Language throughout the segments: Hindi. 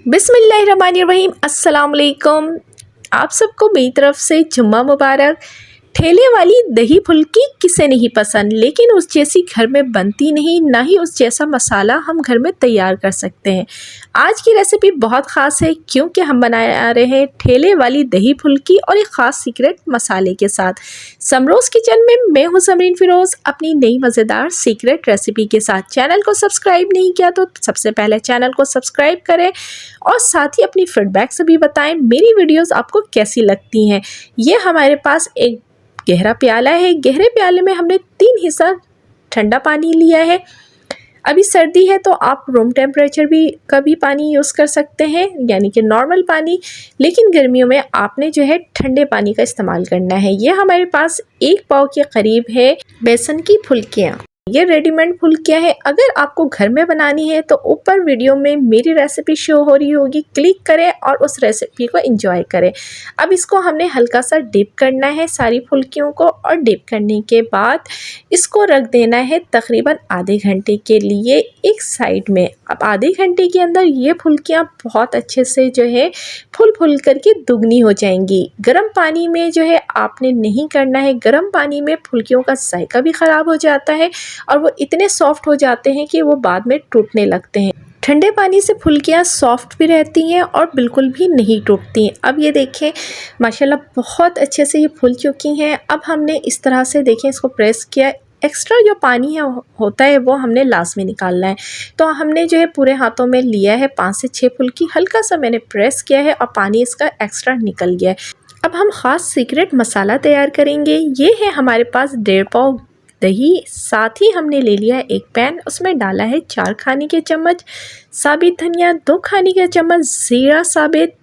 बिस्मिल्लाहिर्रहमानिर्रहीम। अस्सलाम वालेकुम। आप सबको मेरी तरफ से जुम्मा मुबारक। ठेले वाली दही फुल्की किसे नहीं पसंद, लेकिन उस जैसी घर में बनती नहीं, ना ही उस जैसा मसाला हम घर में तैयार कर सकते हैं। आज की रेसिपी बहुत ख़ास है क्योंकि हम बना रहे हैं ठेले वाली दही फुल्की और एक ख़ास सीक्रेट मसाले के साथ। समरोज़ किचन में मैं हूँ समरीन फ़िरोज़, अपनी नई मज़ेदार सीक्रेट रेसिपी के साथ। चैनल को सब्सक्राइब नहीं किया तो सबसे पहले चैनल को सब्सक्राइब करें और साथ ही अपनी फीडबैक से भी बताएं मेरी वीडियोज़ आपको कैसी लगती हैं। ये हमारे पास एक गहरा प्याला है। गहरे प्याले में हमने 3 हिस्सा ठंडा पानी लिया है। अभी सर्दी है तो आप रूम टेम्परेचर का भी पानी यूज़ कर सकते हैं, यानी कि नॉर्मल पानी, लेकिन गर्मियों में आपने जो है ठंडे पानी का इस्तेमाल करना है। ये हमारे पास 1 पाव के करीब है बेसन की फुल्कियाँ। ये रेडीमेड फुल्कियाँ हैं। अगर आपको घर में बनानी है तो ऊपर वीडियो में मेरी रेसिपी शो हो रही होगी, क्लिक करें और उस रेसिपी को एंजॉय करें। अब इसको हमने हल्का सा डिप करना है सारी फुल्कियों को, और डिप करने के बाद इसको रख देना है तकरीबन आधे घंटे के लिए एक साइड में। अब आधे घंटे के अंदर ये फुल्कियाँ बहुत अच्छे से जो है फुल करके दुगनी हो जाएंगी। गर्म पानी में जो है आपने नहीं करना है। गर्म पानी में फुल्कियों का जायका भी ख़राब हो जाता है और वो इतने सॉफ्ट हो जाते हैं कि वो बाद में टूटने लगते हैं। ठंडे पानी से फुल्कियाँ सॉफ्ट भी रहती हैं और बिल्कुल भी नहीं टूटती। अब ये देखें माशाल्लाह बहुत अच्छे से ये फूल चुकी हैं। अब हमने इस तरह से देखें इसको प्रेस किया। एक्स्ट्रा जो पानी है होता है वो हमने लास्ट में निकालना है। तो हमने जो है पूरे हाथों में लिया है 5 से 6 फुल्की, हल्का सा मैंने प्रेस किया है और पानी इसका एक्स्ट्रा निकल गया है। अब हम ख़ास सीक्रेट मसाला तैयार करेंगे। ये है हमारे पास 1.5 पाव दही, साथ ही हमने ले लिया एक पैन, उसमें डाला है 4 खाने के चम्मच साबित धनिया, 2 खाने के चम्मच ज़ीरा साबित,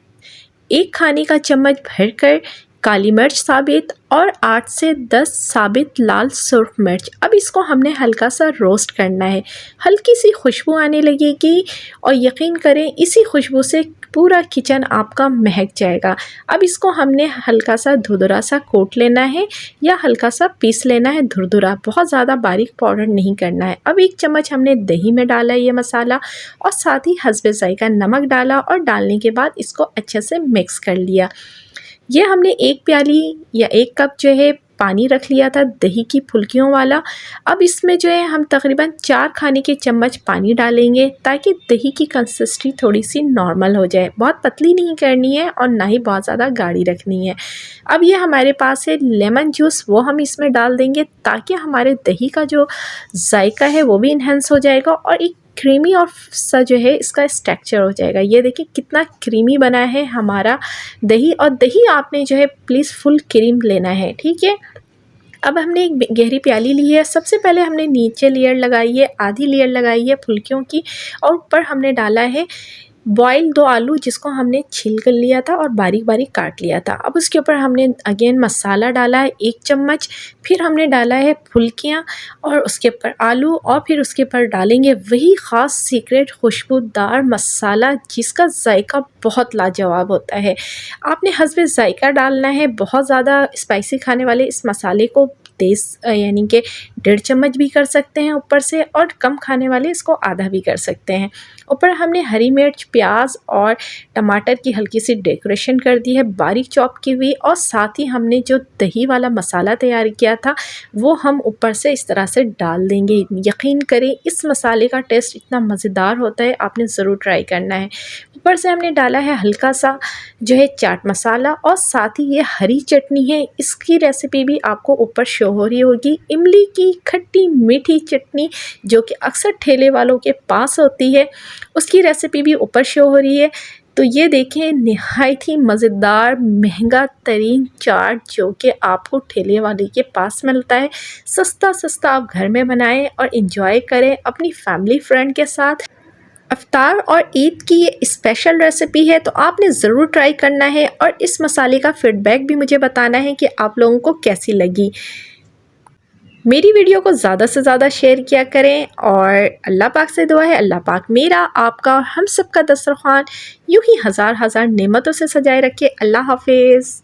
1 खाने का चम्मच भरकर काली मिर्च साबित और 8 से 10 साबित लाल सुर्ख मिर्च। अब इसको हमने हल्का सा रोस्ट करना है। हल्की सी खुशबू आने लगेगी और यकीन करें इसी खुशबू से पूरा किचन आपका महक जाएगा। अब इसको हमने हल्का सा धुरधुरा सा कोट लेना है या हल्का सा पीस लेना है धुरधुरा, बहुत ज़्यादा बारीक पाउडर नहीं करना है। अब 1 चम्मच हमने दही में डाला ये मसाला और साथ ही हस्बे ज़ायका नमक डाला और डालने के बाद इसको अच्छे से मिक्स कर लिया। ये हमने 1 प्याली या 1 कप जो है पानी रख लिया था दही की फुल्कियों वाला। अब इसमें जो है हम तकरीबन 4 खाने के चम्मच पानी डालेंगे ताकि दही की कंसिस्टेंसी थोड़ी सी नॉर्मल हो जाए। बहुत पतली नहीं करनी है और ना ही बहुत ज़्यादा गाढ़ी रखनी है। अब ये हमारे पास है लेमन जूस, वो हम इसमें डाल देंगे ताकि हमारे दही का जो जायका है वो भी इन्हेंस हो जाएगा और एक क्रीमी और सा जो है इसका स्ट्रक्चर हो जाएगा। ये देखिए कितना क्रीमी बना है हमारा दही, और दही आपने जो है प्लीज़ फुल क्रीम लेना है, ठीक है। अब हमने एक गहरी प्याली ली है। सबसे पहले हमने नीचे लेयर लगाई है, आधी लेयर लगाई है फुल्कियों की, और ऊपर हमने डाला है बॉयल 2 आलू जिसको हमने छील कर लिया था और बारीक बारीक काट लिया था। अब उसके ऊपर हमने अगेन मसाला डाला है 1 चम्मच, फिर हमने डाला है फुल्कियाँ और उसके ऊपर आलू, और फिर उसके ऊपर डालेंगे वही ख़ास सीक्रेट खुशबूदार मसाला जिसका जायका बहुत लाजवाब होता है। आपने हस्बे जायका डालना है। बहुत ज़्यादा स्पाइसी खाने वाले इस मसाले को तेज़ यानी कि 1.5 चम्मच भी कर सकते हैं ऊपर से, और कम खाने वाले इसको आधा भी कर सकते हैं। ऊपर हमने हरी मिर्च, प्याज और टमाटर की हल्की सी डेकोरेशन कर दी है बारीक चॉप की हुई, और साथ ही हमने जो दही वाला मसाला तैयार किया था वो हम ऊपर से इस तरह से डाल देंगे। यकीन करें इस मसाले का टेस्ट इतना मज़ेदार होता है, आपने ज़रूर ट्राई करना है। ऊपर से हमने डाला है हल्का सा जो है चाट मसाला, और साथ ही ये हरी चटनी है, इसकी रेसिपी भी आपको ऊपर शो हो रही होगी। इमली की खट्टी मीठी चटनी जो कि अक्सर ठेले वालों के पास होती है, उसकी रेसिपी भी ऊपर शो हो रही है। तो ये देखें नहायत ही मज़ेदार महंगा तरीन चाट जो कि आपको ठेले वाले के पास मिलता है। सस्ता आप घर में बनाएं और इन्जॉय करें अपनी फैमिली फ्रेंड के साथ। अफ्तार और ईद की ये स्पेशल रेसिपी है तो आपने ज़रूर ट्राई करना है, और इस मसाले का फीडबैक भी मुझे बताना है कि आप लोगों को कैसी लगी। मेरी वीडियो को ज़्यादा से ज़्यादा शेयर किया करें, और अल्लाह पाक से दुआ है अल्लाह पाक मेरा, आपका और हम सब का दस्तरखान यूँ ही हज़ार नेमतों से सजाए रखे। अल्लाह हाफिज़।